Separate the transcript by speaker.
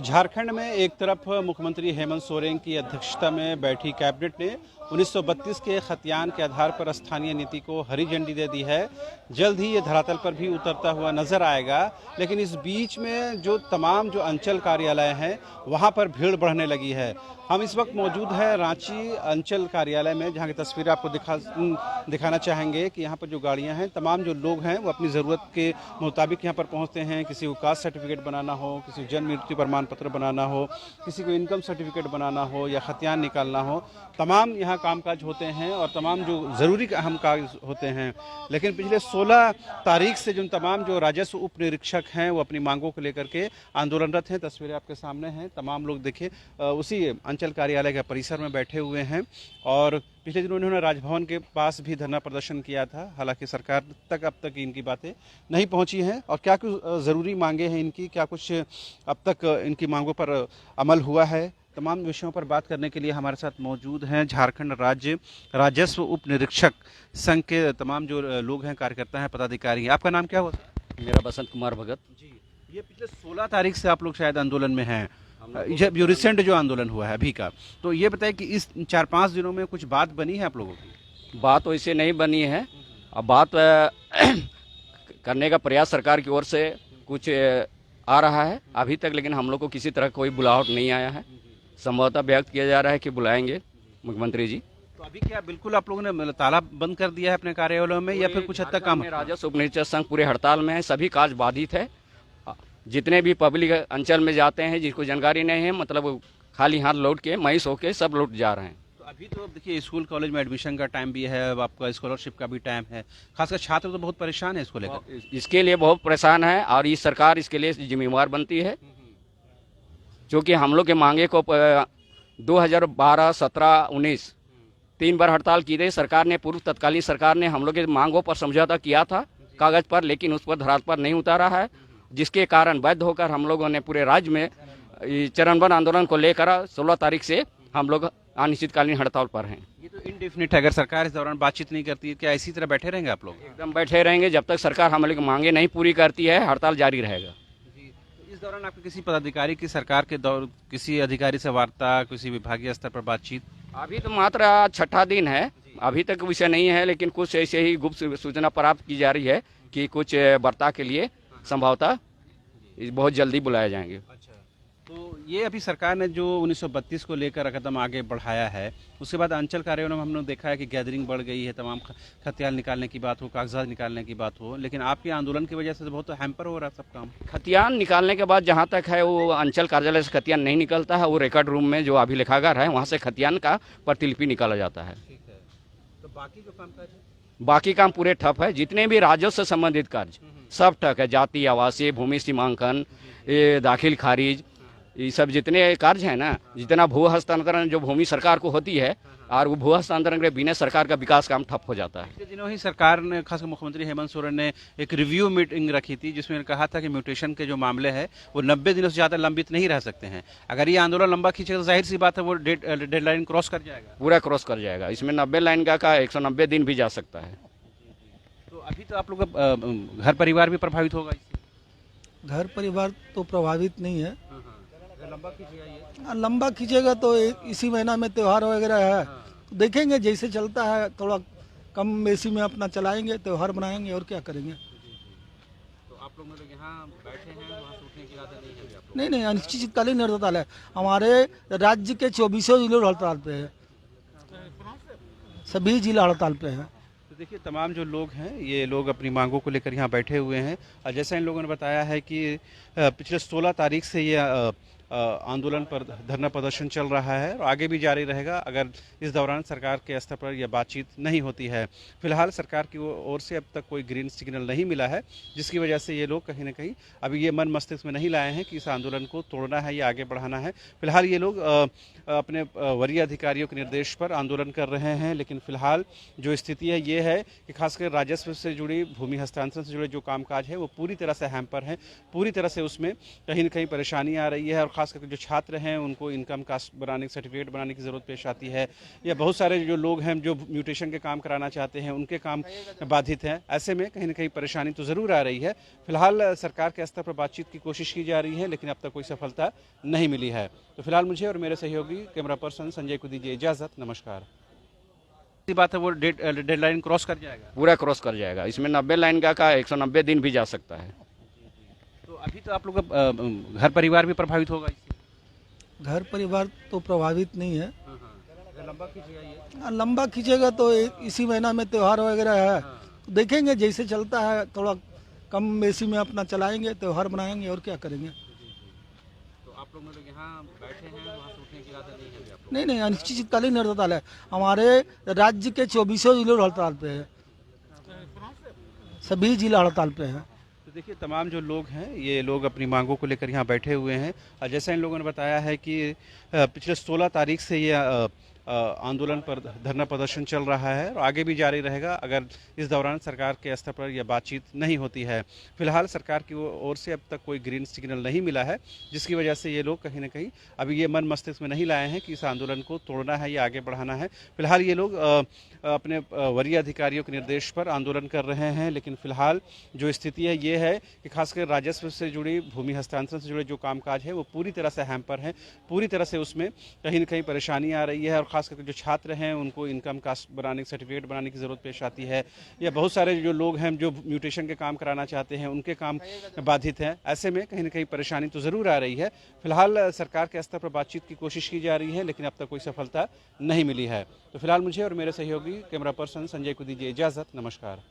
Speaker 1: झारखंड में एक तरफ मुख्यमंत्री हेमंत सोरेन की अध्यक्षता में बैठी कैबिनेट ने 1932 के खतियान के आधार पर स्थानीय नीति को हरी झंडी दे दी है। जल्द ही ये धरातल पर भी उतरता हुआ नजर आएगा, लेकिन इस बीच में जो तमाम जो अंचल कार्यालय हैं वहां पर भीड़ बढ़ने लगी है। हम इस वक्त मौजूद है रांची अंचल कार्यालय में, जहां की तस्वीर आपको दिखाना चाहेंगे कि यहाँ पर जो गाड़ियाँ हैं, तमाम जो लोग हैं वो अपनी ज़रूरत के मुताबिक यहाँ पर पहुँचते हैं। किसी को कास्ट सर्टिफिकेट बनाना हो, किसी को जन्म मृत्यु प्रमाण पत्र बनाना हो, किसी को इनकम सर्टिफिकेट बनाना हो या खतियान निकालना हो, तमाम यहाँ कामकाज होते हैं और तमाम जो ज़रूरी अहम काज होते हैं। लेकिन पिछले 16 तारीख से जो तमाम जो राजस्व उप निरीक्षक हैं वो अपनी मांगों को लेकर के आंदोलनरत हैं। तस्वीरें आपके सामने हैं। तमाम लोग देखिए उसी अंचल कार्यालय के परिसर में बैठे हुए हैं और पिछले दिनों इन्होंने राजभवन के पास भी धरना प्रदर्शन किया था। हालांकि सरकार तक अब तक इनकी बातें नहीं पहुंची हैं और क्या कुछ ज़रूरी मांगे हैं इनकी, क्या कुछ अब तक इनकी मांगों पर अमल हुआ है, तमाम विषयों पर बात करने के लिए हमारे साथ मौजूद हैं झारखंड राज्य राजस्व उप निरीक्षक संघ के तमाम जो लोग हैं, कार्यकर्ता हैं, पदाधिकारी हैं। आपका नाम क्या हुआ?
Speaker 2: मेरा बसंत कुमार भगत
Speaker 1: जी। ये पिछले 16 तारीख से आप लोग शायद आंदोलन में हैं, जो रिसेंट जो आंदोलन हुआ है अभी का, तो ये बताइए कि इस 4-5 दिनों में कुछ बात बनी है आप लोगों की?
Speaker 2: बात वैसे नहीं बनी है। अब बात करने का प्रयास सरकार की ओर से कुछ आ रहा है अभी तक, लेकिन हम लोग को किसी तरह कोई बुलाहट नहीं आया है। संभवतः व्यक्त किया जा रहा है कि बुलाएंगे मुख्यमंत्री जी।
Speaker 1: तो अभी क्या बिल्कुल आप लोगों ने ताला बंद कर दिया है अपने कार्यालयों में या फिर कुछ हद तक काम?
Speaker 2: राजस्व उप निरीक्षक संघ पूरे हड़ताल में है, सभी कार्य बाधित है। जितने भी पब्लिक अंचल में जाते हैं, जिसको जानकारी नहीं है, मतलब खाली हाथ लौट के मईस होके सब लौट जा रहे हैं।
Speaker 1: तो अभी तो देखिए स्कूल कॉलेज में एडमिशन का टाइम भी है, अब आपका स्कॉलरशिप का भी टाइम है, खासकर छात्र तो बहुत परेशान है इसको लेकर।
Speaker 2: इसके लिए बहुत परेशान है और ये सरकार इसके लिए जिम्मेवार बनती है, क्योंकि हम लोग के मांगे को 2012, 17, 19 3 बार हड़ताल की गई। सरकार ने, पूर्व तत्कालीन सरकार ने हम लोग के मांगों पर समझौता किया था कागज पर, लेकिन उस पर धरातल पर नहीं उतारा है, जिसके कारण बाध्य होकर हम लोगों ने पूरे राज्य में चरणबद्ध आंदोलन को लेकर 16 तारीख से हम लोग अनिश्चितकालीन हड़ताल पर हैं।
Speaker 1: ये तो इनडेफिनिट है, अगर सरकार इस दौरान बातचीत नहीं करती है, क्या इसी तरह बैठे रहेंगे आप लोग?
Speaker 2: एकदम बैठे रहेंगे जब तक सरकार हम लोग की मांगे नहीं पूरी करती है, हड़ताल जारी रहेगा।
Speaker 1: तो इस दौरान आपके किसी पदाधिकारी की, सरकार के किसी अधिकारी से वार्ता, किसी विभागीय स्तर पर बातचीत?
Speaker 2: अभी तो मात्र 6ठा दिन है, अभी तक विषय नहीं है, लेकिन कुछ ऐसे ही गुप्त सूचना प्राप्त की जा रही है कि कुछ वार्ता के लिए संभवतः बहुत जल्दी बुलाए जाएंगे।
Speaker 1: अच्छा, तो ये अभी सरकार ने जो 1932 को लेकर कदम आगे बढ़ाया है, उसके बाद अंचल कार्यालयों में हमने देखा है कि गैदरिंग बढ़ गई है, तमाम खतियान निकालने की बात हो, कागजात निकालने की बात हो, लेकिन आपके आंदोलन की वजह से तो बहुत हैम्पर हो रहा है सब काम।
Speaker 2: खतियान निकालने के बाद जहाँ तक है वो अंचल कार्यालय से खतियान नहीं निकलता है, वो रिकॉर्ड रूम में जो अभिलेखागार है वहाँ से खतियान का प्रतिलिपि निकाला जाता है।
Speaker 1: ठीक है, तो बाकी जो काम काज है,
Speaker 2: बाकी काम पूरे ठप है। जितने भी राजस्व से संबंधित कार्य सब ठप है। जाति, आवासीय, भूमि सीमांकन, ये दाखिल खारिज, ये सब जितने कार्य हैं ना, जितना भू हस्तांतरण जो भूमि सरकार को होती है, और वो भू हस्तांतरण के बिना सरकार का विकास काम ठप हो जाता है।
Speaker 1: पिछले दिनों ही सरकार ने, खासकर मुख्यमंत्री हेमंत सोरेन ने एक रिव्यू मीटिंग रखी थी, जिसमें कहा था कि म्यूटेशन के जो मामले हैं वो 90 दिनों से ज़्यादा लंबित नहीं रह सकते हैं। अगर ये आंदोलन लंबा खींचेगा तो जाहिर सी बात है वो डेडलाइन क्रॉस कर जाएगा,
Speaker 2: पूरा क्रॉस कर जाएगा। इसमें 90 लाइन का 190 दिन भी जा सकता है।
Speaker 1: तो अभी तो आप लोग का घर परिवार भी प्रभावित होगा इससे?
Speaker 3: घर परिवार तो प्रभावित नहीं है।
Speaker 1: लंबा खींचेगा ये?
Speaker 3: लंबा खींचेगा तो इसी महीना में त्यौहार वगैरह है, तो देखेंगे जैसे चलता है, थोड़ा कम बेसी में अपना चलाएंगे, त्यौहार बनाएंगे और क्या करेंगे।
Speaker 1: तो आप लोग मतलब यहाँ बैठे हैं, वहाँ से उठने की इरादा नहीं है आप लोग?
Speaker 3: नहीं, अनिश्चितकालीन हड़ताल है। हमारे राज्य के 24 जिले हड़ताल पे है, सभी जिला हड़ताल पे है।
Speaker 1: तो देखिए तमाम जो लोग हैं, ये लोग अपनी मांगों को लेकर यहाँ बैठे हुए हैं और जैसा इन लोगों ने बताया है कि पिछले 16 तारीख से ये आंदोलन पर धरना प्रदर्शन चल रहा है और आगे भी जारी रहेगा अगर इस दौरान सरकार के स्तर पर यह बातचीत नहीं होती है। फिलहाल सरकार की ओर से अब तक कोई ग्रीन सिग्नल नहीं मिला है, जिसकी वजह से ये लोग कहीं ना कहीं अभी ये मन मस्तिष्क में नहीं लाए हैं कि इस आंदोलन को तोड़ना है या आगे बढ़ाना है। फिलहाल ये लोग अपने वरीय अधिकारियों के निर्देश पर आंदोलन कर रहे हैं, लेकिन फिलहाल जो स्थिति है ये है कि खासकर राजस्व से जुड़ी, भूमि हस्तांतरण से जुड़े जो कामकाज है वो पूरी तरह से हैम्पर है, पूरी तरह से उसमें कहीं ना कहीं परेशानी आ रही है और ख़ास करके जो छात्र हैं उनको इनकम कास्ट बनाने सर्टिफिकेट बनाने की ज़रूरत पेश आती है, या बहुत सारे जो लोग हैं जो म्यूटेशन के काम कराना चाहते हैं उनके काम बाधित हैं। ऐसे में कहीं ना कहीं परेशानी तो ज़रूर आ रही है। फिलहाल सरकार के स्तर पर बातचीत की कोशिश की जा रही है, लेकिन अब तक कोई सफलता नहीं मिली है। तो फिलहाल मुझे और मेरे सहयोगी कैमरा पर्सन संजय को दीजिए इजाज़त। नमस्कार। बात है वो डेडलाइन क्रॉस कर जाएगा,
Speaker 2: पूरा क्रॉस कर जाएगा। इसमें 90 लाइन का 190 दिन भी जा सकता है।
Speaker 1: तो अभी तो आप लोग का घर परिवार भी प्रभावित होगा इससे?
Speaker 3: घर परिवार तो प्रभावित नहीं है।
Speaker 1: लंबा खींचेगा ये?
Speaker 3: लंबा खींचेगा तो इसी महीना में त्यौहार वगैरह है, तो देखेंगे जैसे चलता है, थोड़ा कम बेसी में अपना चलाएंगे, त्यौहार बनाएंगे और क्या करेंगे।
Speaker 1: तो आप लोग मतलब यहाँ बैठे हैं, वहाँ से उठने की इरादा नहीं है अभी आप लोग?
Speaker 3: नहीं, अनिश्चितकालीन हड़ताल है। हमारे राज्य के 24 जिलों हड़ताल पे है, सभी जिला हड़ताल पे है।
Speaker 1: तो देखिए तमाम जो लोग हैं ये लोग अपनी मांगों को लेकर यहाँ बैठे हुए हैं, और जैसा इन लोगों ने बताया है कि पिछले 16 तारीख से ये आंदोलन पर धरना प्रदर्शन चल रहा है और आगे भी जारी रहेगा अगर इस दौरान सरकार के स्तर पर यह बातचीत नहीं होती है। फिलहाल सरकार की ओर से अब तक कोई ग्रीन सिग्नल नहीं मिला है, जिसकी वजह से ये लोग कहीं ना कहीं अभी ये मन मस्तिष्क में नहीं लाए हैं कि इस आंदोलन को तोड़ना है या आगे बढ़ाना है। फिलहाल ये लोग अपने वरीय अधिकारियों के निर्देश पर आंदोलन कर रहे हैं, लेकिन फिलहाल जो स्थिति है ये है कि खासकर राजस्व से जुड़ी, भूमि हस्तांतरण से जुड़े जो कामकाज है वो पूरी तरह से हैम्पर हैं, पूरी तरह से उसमें कहीं ना कहीं परेशानी आ रही है। और खास करके जो छात्र हैं उनको इनकम कास्ट बनाने सर्टिफिकेट बनाने की ज़रूरत पेश आती है, या बहुत सारे जो लोग हैं जो म्यूटेशन के काम कराना चाहते हैं उनके काम बाधित हैं। ऐसे में कहीं ना कहीं परेशानी तो ज़रूर आ रही है। फिलहाल सरकार के स्तर पर बातचीत की कोशिश की जा रही है, लेकिन अब तक कोई सफलता नहीं मिली है। तो फिलहाल मुझे और मेरे सहयोगी कैमरा पर्सन संजय को दीजिए इजाज़त। नमस्कार।